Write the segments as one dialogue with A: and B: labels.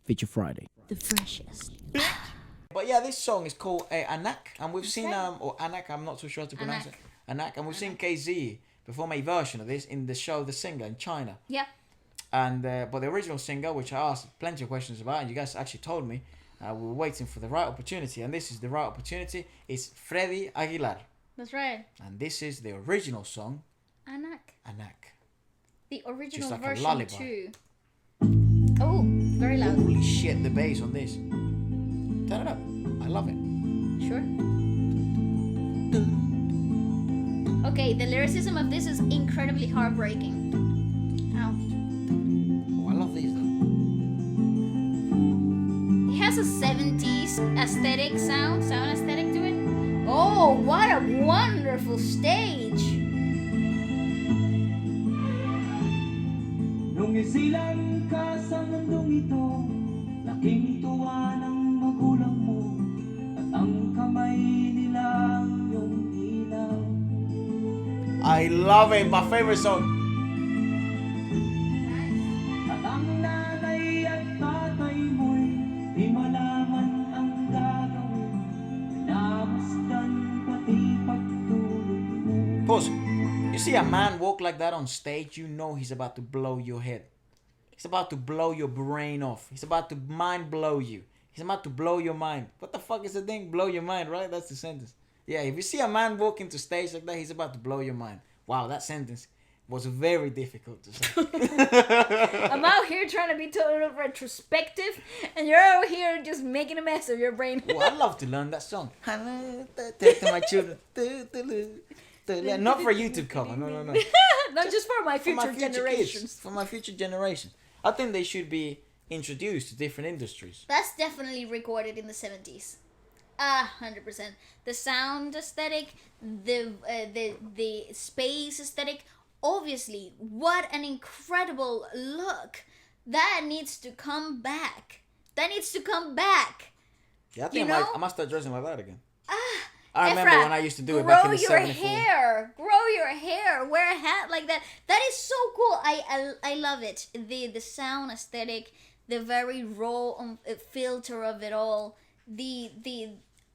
A: Feature Friday.
B: The freshest.
C: But yeah, this song is called Anak, and we've seen or Anak. I'm not too sure how to pronounce it. Anak, and we've seen KZ perform a version of this in the show The Singer in China.
B: Yeah.
C: And but the original singer, which I asked plenty of questions about, and you guys actually told me, we were waiting for the right opportunity, and this is the right opportunity. It's Freddie Aguilar.
B: That's right.
C: And this is the original song,
B: Anak.
C: Anak.
B: The original
C: Just like a
B: version
C: lullaby.
B: too. Oh, very loud.
C: Holy shit, the bass on this. Turn it up. I love it.
B: Sure. Okay, the lyricism of this is incredibly heartbreaking. Ow.
C: Oh, I love these though.
B: It has a 70s aesthetic sound aesthetic to it. Oh, what a wonderful stage!
D: Nung isilang ka sa mundong ito, laking tuwa ng magulang mo, at ang kamay nila ang iyong ilaw.
C: I love it. My favorite song.
D: At ang nanay at tatay mo'y di malaman ang gagawin, namasdan pati pagtulog mo.
C: Pause. You see a man walk like that on stage, you know he's about to blow your head. He's about to blow your brain off. He's about to mind blow you. He's about to blow your mind. What the fuck is the thing? Blow your mind, right? That's the sentence. Yeah, if you see a man walking to stage like that, he's about to blow your mind. Wow, that sentence was very difficult to say.
B: I'm out here trying to be totally retrospective, and you're out here just making a mess of your brain.
C: Well, I'd love to learn that song. Take to my children. Not for a YouTube cover, no.
B: Not just for my future,
C: For my future
B: generations.
C: kids, for my future generations. I think they should be introduced to different industries.
B: That's definitely recorded in the 70s. 100%. The sound aesthetic, the space aesthetic. Obviously, what an incredible look. That needs to come back.
C: Yeah, I think I must start dressing like that again. I remember
B: Efra,
C: when I used to do it back in the
B: Grow your
C: 74.
B: hair. Grow your hair. Wear a hat like that. That is so cool. I love it. The sound aesthetic, the very raw filter of it all. The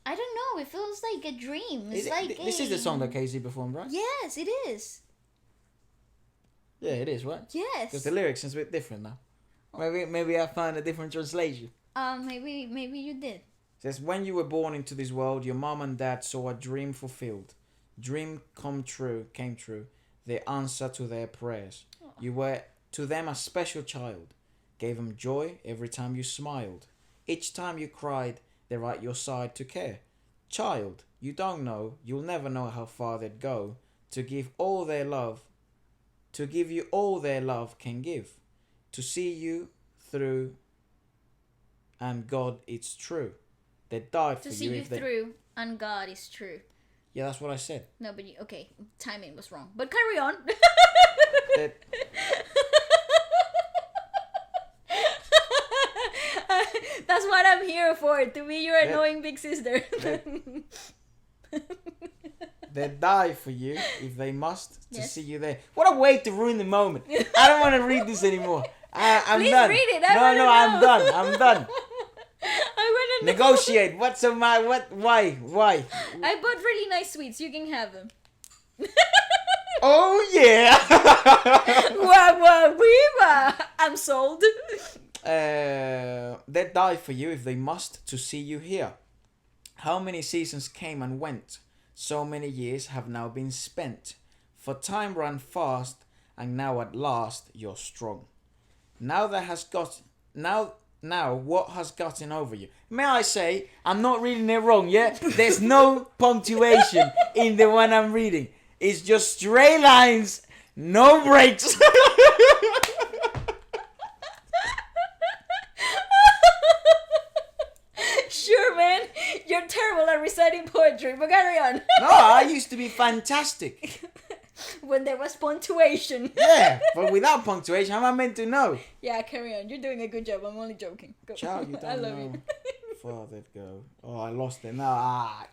B: I don't know. It feels like a dream. It's
C: This is the song that KZ performed, right?
B: Yes, it is.
C: Yeah, it is, right?
B: Yes.
C: Because the lyrics is a bit different now. Maybe I find a different translation.
B: Maybe you did.
C: It says, when you were born into this world, your mom and dad saw a dream fulfilled. Dream came true. The answer to their prayers.
B: Oh.
C: You were to them a special child. Gave them joy every time you smiled. Each time you cried, they're at your side to care. Child, you don't know, you'll never know how far they'd go to give all their love, to give you all their love can give, to see you through, and God, it's true. They died for
B: To see
C: you.
B: you through, and God is true.
C: Yeah, that's what I said.
B: No, but okay, timing was wrong. But carry on.
C: That-
B: That's what I'm here for, to be your annoying big sister.
C: They die for you if they must to
B: Yes.
C: see you there. What a way to ruin the moment. I don't want to read this anymore. I'm
B: Please
C: done.
B: read it.
C: No, I'm done. I'm done.
B: I wanna know.
C: Negotiate. Why? Why?
B: I bought really nice sweets. You can have them.
C: Oh yeah.
B: Wah, I'm sold.
C: They die for you if they must to see you here. How many seasons came and went? So many years have now been spent. For time ran fast, and now at last you're strong. Now what has gotten over you? May I say, I'm not reading it wrong, yeah? There's no punctuation in the one I'm reading. It's just straight lines, no breaks.
B: Sure, man. You're terrible at reciting poetry, but carry on.
C: No, I used to be fantastic.
B: When there was punctuation.
C: Yeah, but without punctuation, how am I meant to know?
B: Yeah, carry on. You're doing a good job. I'm only joking. Go.
C: Child, you don't
B: I love
C: know.
B: you.
C: Father, go. Oh, I lost it now.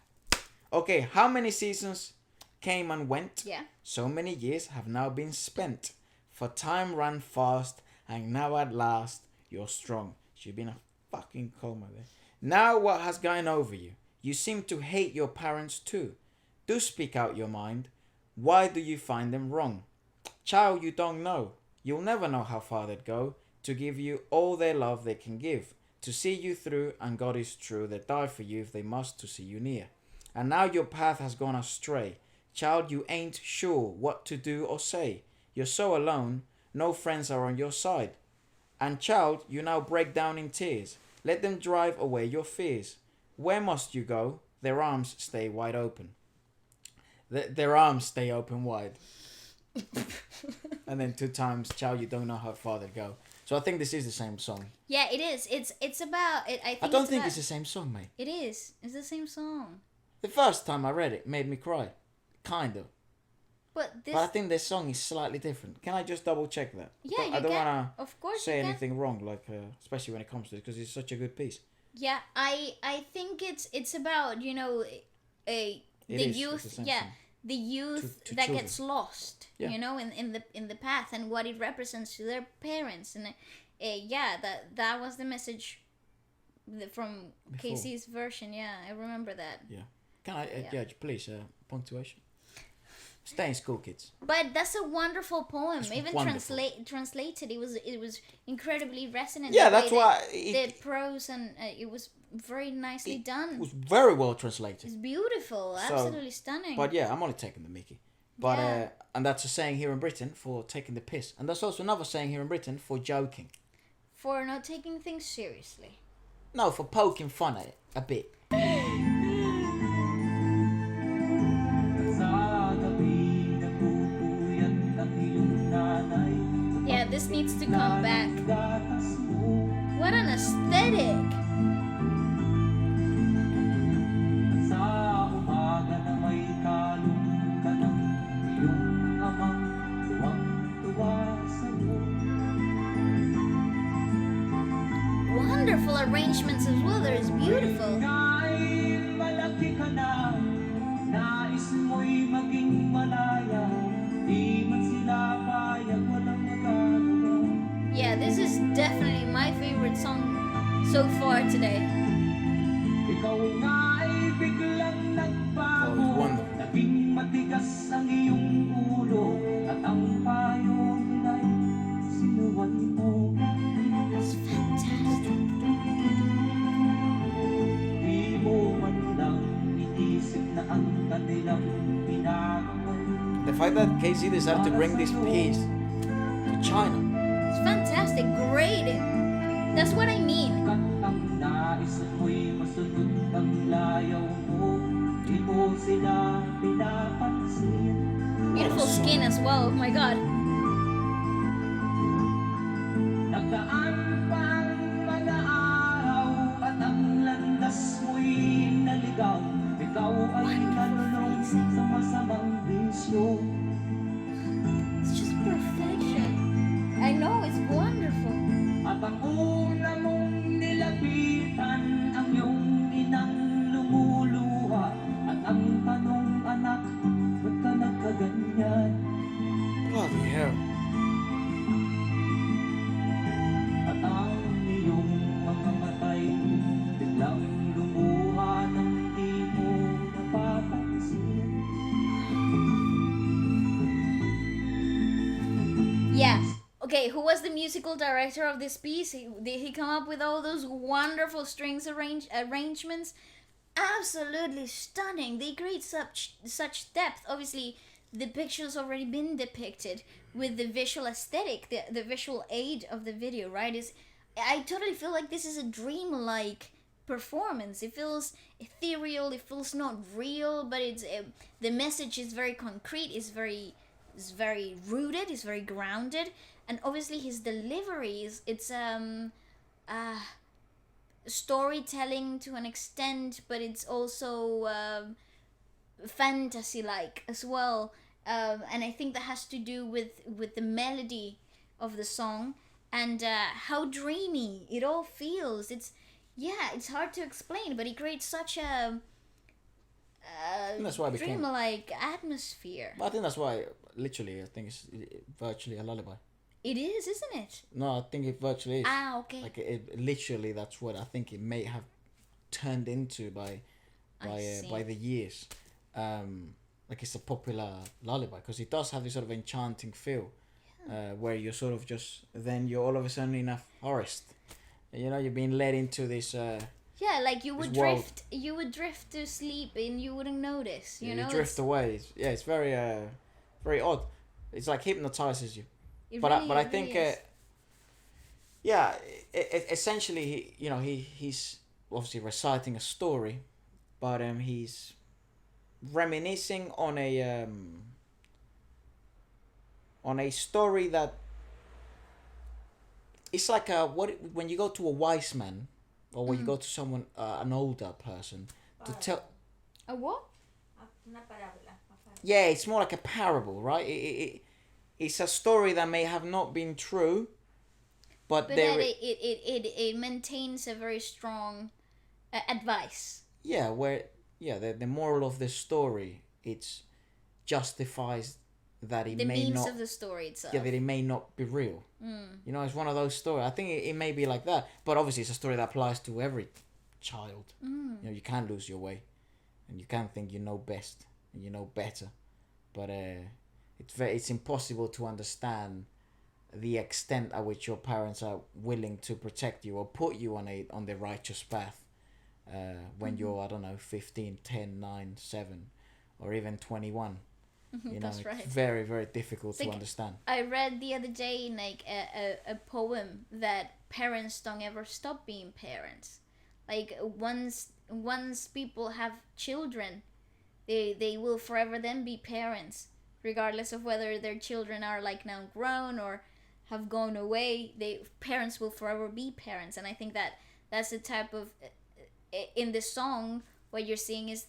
C: Okay, how many seasons came and went?
B: Yeah.
C: So many years have now been spent. For time ran fast, and now at last you're strong. You've been Fucking coma there. Now what has gone over you? You seem to hate your parents too. Do speak out your mind. Why do you find them wrong? Child, you don't know. You'll never know how far they'd go to give you all their love they can give, to see you through, and God is true, they die for you if they must to see you near. And now your path has gone astray. Child, you ain't sure what to do or say. You're so alone, no friends are on your side. And child, you now break down in tears. Let them drive away your fears. Where must you go? Their arms stay wide open. Their arms stay open wide. And then 2 times, child, you don't know how far they go. So I think this is the same song.
B: Yeah, it is. It's about it.
C: I don't think it's the same song, mate.
B: It is. It's the same song.
C: The first time I read it made me cry. Kind of.
B: But
C: I think this song is slightly different. Can I just double check that?
B: Yeah,
C: I don't want
B: to
C: say anything wrong, like especially when it comes to this, because it's such a good piece.
B: Yeah, I think it's about the youth. Yeah,
C: song.
B: the youth
C: To
B: that
C: children.
B: gets lost.
C: Yeah.
B: In the path, and what it represents to their parents, and that was the message from
C: Before.
B: Casey's version. Yeah, I remember that.
C: Yeah. Can I,
B: Yeah.
C: please, punctuation? Stay in school, kids.
B: But that's a wonderful poem.
C: It's
B: Even
C: wonderful.
B: translated, it was incredibly resonant.
C: Yeah,
B: the way
C: that's why
B: the prose, and it was very nicely done.
C: It was very well translated.
B: It's beautiful,
C: So,
B: absolutely stunning.
C: But yeah, I'm only taking the mickey. But
B: Yeah.
C: and that's a saying here in Britain for taking the piss. And that's also another saying here in Britain for joking.
B: For not taking things seriously.
C: No, for poking fun at it a bit.
D: Sa gabi nagpupuyat ang iyong nanay.
B: Yeah, this needs to come back.
D: Gatas mo.
B: What an aesthetic!
D: Sa umaga na may kalong ka ng iyong amang tuwang-tuwa sa'yo.
B: Wonderful arrangements as well. They're beautiful.
D: Kahit malaki ka na, nais mo'y maging malaya. Di man sila payag, walang magagawa.
B: Yeah, this is definitely my favorite song so far today.
D: Ikaw nga'y biglang
C: Oh,
D: nagbago.
C: it's wonderful.
D: Naging matigas ang iyong ulo. At ang payo nila'y sinuwan mo.
B: It's fantastic.
D: Di mo man lang inisip na ang kanilang pinagaway.
C: The fact that Casey decided to bring this piece to China.
B: It's fantastic. Great. That's what I mean.
D: Kantang nais mo'y masunod ang layaw mo. Di mo sila pinapansin.
B: Beautiful skin as well. Oh my god.
D: Nagdaan pa ang mga araw at ang landas mo'y naligaw. Ikaw ay nalulong sa masamang bisyo.
B: It's just perfection. I know, it's wonderful.
D: At ang una mong nilapitan ang iyong inang lumuluha. At ang tanong, anak, ba't ka nagkaganyan?
C: Bloody hell.
D: At ang iyong mga matay biglang lumuha ng di mo napapansin.
B: Yeah. Okay, who was the musical director of this piece? Did he come up with all those wonderful strings arrangements? Absolutely stunning. They create such depth. Obviously, the picture's already been depicted with the visual aesthetic, the visual aid of the video, right? I totally feel like this is a dreamlike performance. It feels ethereal. It feels not real, but it's the message is very concrete. It's very rooted. It's very grounded, and obviously his delivery it's storytelling to an extent, but it's also fantasy-like as well. And I think that has to do with the melody of the song and how dreamy it all feels. It's hard to explain, but it creates such a
C: And that's why it became.
B: dreamlike atmosphere.
C: I think that's why, literally, I think it's virtually a lullaby.
B: It is, isn't it?
C: No, I think it virtually is.
B: Ah, okay.
C: Like it literally, that's what I think it may have turned into by
B: see.
C: the years. Like it's a popular lullaby because it does have this sort of enchanting feel, where you're sort of just then you're all of a sudden in a forest. You know, you're being led into this.
B: Yeah, like you would
C: this world.
B: drift. You would drift to sleep and you wouldn't notice. You
C: You
B: know,
C: drift away. It's very very odd. It's like hypnotizes you.
B: It
C: But
B: really,
C: I
B: it
C: think
B: really is.
C: yeah, essentially he's obviously reciting a story, but he's reminiscing on a story that it's like when you go to a wise man or when you go to someone an older person to tell.
B: A what?
A: Una parábola.
C: Yeah, it's more like a parable, right? It's a story that may have not been true, but
B: But
C: there.
B: that it maintains a very strong advice.
C: Yeah, the moral of the story it's justifies that it
B: The
C: may
B: means
C: not.
B: of the story itself.
C: Yeah, that it may not be real. You know, it's one of those stories. I think it may be like that, but obviously it's a story that applies to every child. You know, you can't lose your way, and you can't think you know best and you know better, but it's impossible to understand the extent at which your parents are willing to protect you or put you on the righteous path when you're, I don't know, 15, 10, 9, 7, or even 21. You know,
B: That's
C: it's
B: right.
C: very, very difficult to
B: like-
C: understand.
B: I read the other day in like a poem that parents don't ever stop being parents. Like once people have children, they will forever then be parents, regardless of whether their children are like now grown or have gone away. Parents will forever be parents, and I think that's the type of in the song what you're seeing is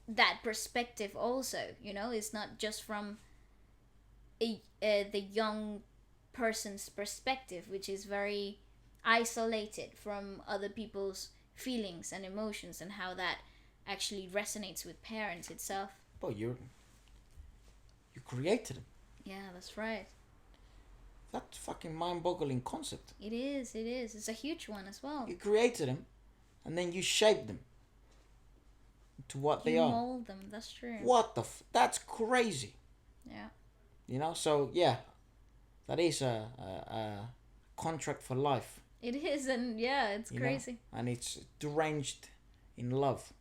B: that perspective also. You know, it's not just from the young person's perspective, which is very isolated from other people's feelings and emotions, and how that actually resonates with parents itself.
C: But you created them.
B: Yeah, that's right.
C: That's fucking mind-boggling concept.
B: It is. It's a huge one as well.
C: You created them, and then you shaped them to what they
B: You
C: are.
B: mold them. That's true.
C: What the that's crazy.
B: Yeah.
C: You know, so yeah, that is a contract for life.
B: It is, and yeah, it's
C: you know?
B: crazy.
C: And it's deranged in love.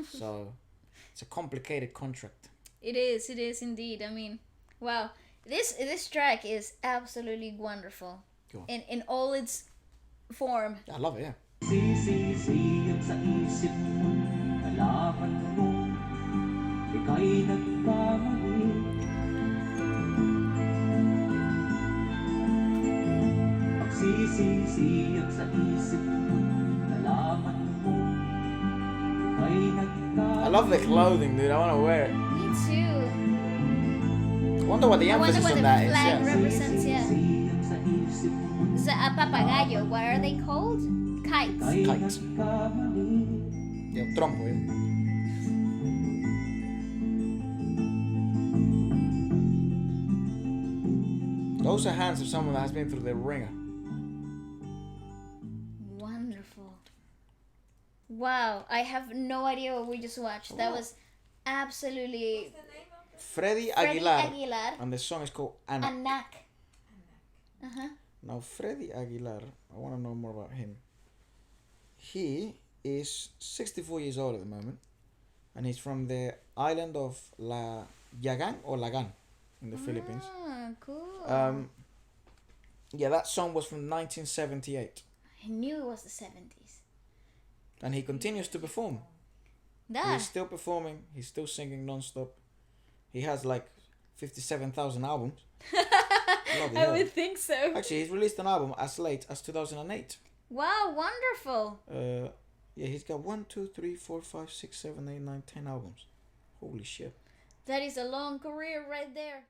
C: So it's a complicated contract.
B: It is indeed. I mean, wow. This track is absolutely wonderful.
C: Go on.
B: In all its form.
C: I love it, yeah.
D: Sisisiyag sa isip mo, nalaman mo, ika'y nagkamali. Pagsisisiyag sa isip mo, nalaman mo, ika'y nagkamali.
C: I love the clothing, dude. I want to wear it.
B: Me too.
C: I wonder what the
B: I wonder
C: emphasis
B: what
C: on
B: the
C: that is.
B: flag
C: Yeah.
B: represents. Yeah.
D: Sisisiyag sa isip mo,
B: It's a papagayo. What are they called? Kites.
D: ika'y
C: Kite.
D: nagkamali.
C: Yeah, trompo, yeah. Those are hands of someone that has been through the ringer.
B: Wonderful. Wow, I have no idea what we just watched. That
C: Wow.
B: was absolutely
C: Freddie
B: Freddie
C: Aguilar.
B: Aguilar.
C: And the song is called Anak.
B: Anak. Uh-huh.
C: Now, Freddie Aguilar, I want to know more about him. He is 64 years old at the moment, and he's from the island of Yagan or Lagan in the Philippines.
B: Ah, cool.
C: Yeah, that song was from 1978,
B: I knew it was the 70s.
C: and he continues to perform.
B: Da.
C: He's still performing, he's still singing non-stop. He has like 57,000 albums. Bloody
B: I
C: hell.
B: would think so.
C: Actually, he's released an album as late as 2008.
B: Wow, wonderful.
C: Yeah, he's got 1, 2, 3, 4, 5, 6, 7, 8, 9, 10 albums. Holy shit.
B: That is a long career right there.